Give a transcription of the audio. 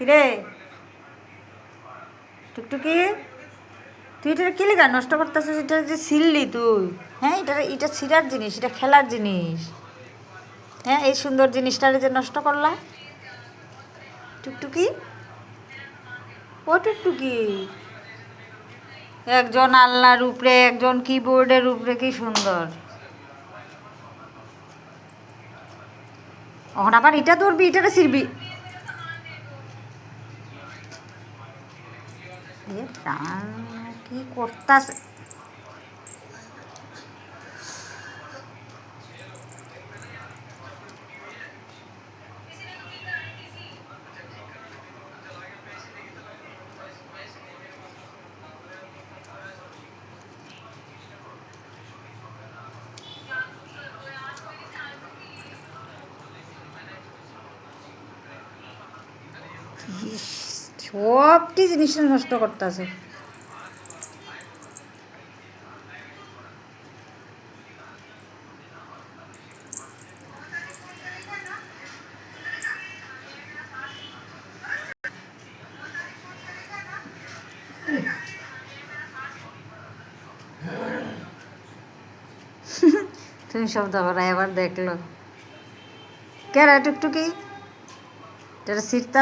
কিরে টুকটুকি, তুই এটা কি লেগা নষ্ট করতেছিস? এটা যে ছিললি তুই, হ্যাঁ এটা এটা ছিঁড়ার জিনিস, এটা খেলার জিনিস। হ্যাঁ এই সুন্দর জিনিসটারে যে নষ্ট করলা টুকটুকি, ও টুকটুকি। একজন আলনার উপরে, একজন কিবোর্ডের উপরে, কি সুন্দর। ওখানে আবার এটা ধরবি, এটারে ছিড়বি। এ প্রাণ, কি করতাস? ইস, সবটি জিনিস নষ্ট করতেছে। তুমি শব্দ করা এবার দেখলো কে রে টুকটুকি, এটা ছিটতা